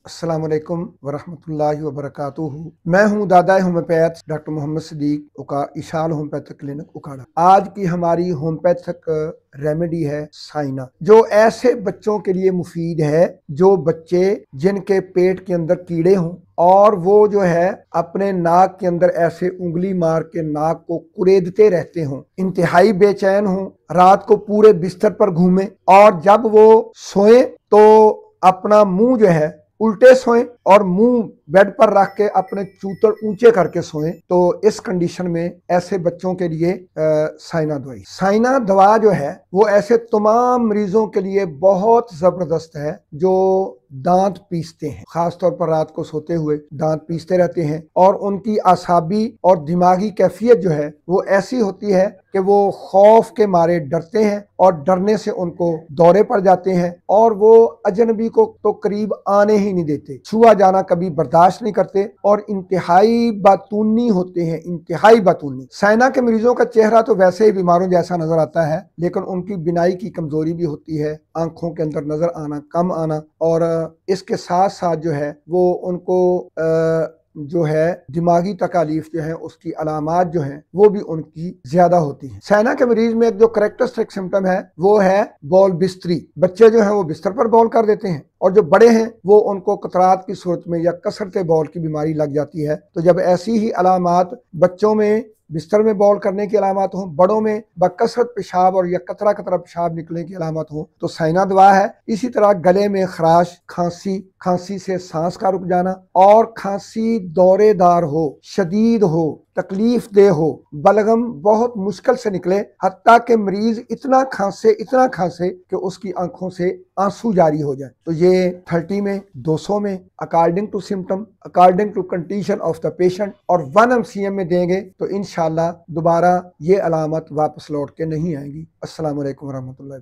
अस्सलामुअलैकुम वरहमतुल्लाहि वबरकातुहू। मैं हूँ दादा होम्योपैथ डॉक्टर मोहम्मद सिद्दीक उका इशाल होम्योपैथिक क्लिनिक उकाड़ा। आज की हमारी होम्योपैथिक रेमेडी है साइना, जो ऐसे बच्चों के लिए मुफीद है जो बच्चे जिनके पेट के अंदर कीड़े हों और वो जो है अपने नाक के अंदर ऐसे उंगली मार के नाक को कुरेदते रहते हों, इंतहाई बेचैन हों, रात को पूरे बिस्तर पर घूमें और जब वो सोए तो अपना मुंह जो है उल्टे सोएं और मुंह बेड पर रख के अपने चूतड़ ऊंचे करके सोएं। तो इस कंडीशन में ऐसे बच्चों के लिए साइना दवा जो है वो ऐसे तमाम मरीजों के लिए बहुत जबरदस्त है जो दांत पीसते हैं, खासतौर पर रात को सोते हुए दांत पीसते रहते हैं और उनकी आसाबी और दिमागी कैफियत जो है वो ऐसी होती है कि वो खौफ के मारे डरते हैं और डरने से उनको दौरे पड़ जाते हैं और वो अजनबी को तो करीब आने ही नहीं देते, छुआ जाना कभी बर्दाश्त नहीं करते और इंतहाई बातूनी होते हैं, इंतहाई बातूनी। साइना के मरीजों का चेहरा तो वैसे ही बीमारों जैसा नजर आता है, लेकिन उनकी बिनाई की कमजोरी भी होती है, आंखों के अंदर नजर आना कम आना और इसके साथ साथ जो है वो उनको जो है दिमागी तकालीफ जो है उसकी अलामात जो है वो भी उनकी ज्यादा होती हैं। साइना के मरीज में एक जो करेक्टरिस्टिक सिम्टम है वो है बॉल बिस्तरी। बच्चे जो है वो बिस्तर पर बॉल कर देते हैं और जो बड़े हैं वो उनको कतरात की सूरत में या कसरत बॉल की बीमारी लग जाती है। तो जब ऐसी ही अलामात बच्चों में बिस्तर में बॉल करने की अलामत हो, बड़ों में बकसरत पेशाब और या कतरा कतरा पेशाब निकलने की अलामत हो तो साइना दवा है। इसी तरह गले में खराश, खांसी, खांसी से सांस का रुक जाना और खांसी दौरेदार हो, शदीद हो, तकलीफ दे हो, बलगम बहुत मुश्किल से निकले, हत्ता के मरीज इतना खांसे कि उसकी आंखों से आंसू जारी हो जाए। तो ये 30 में 200 में according to symptom, according to condition of the patient और 1 MCM में देंगे तो इंशाल्लाह दोबारा ये अलामत वापस लौट के नहीं आएंगी। अस्सलाम वालेकुम रहमतुल्लाह।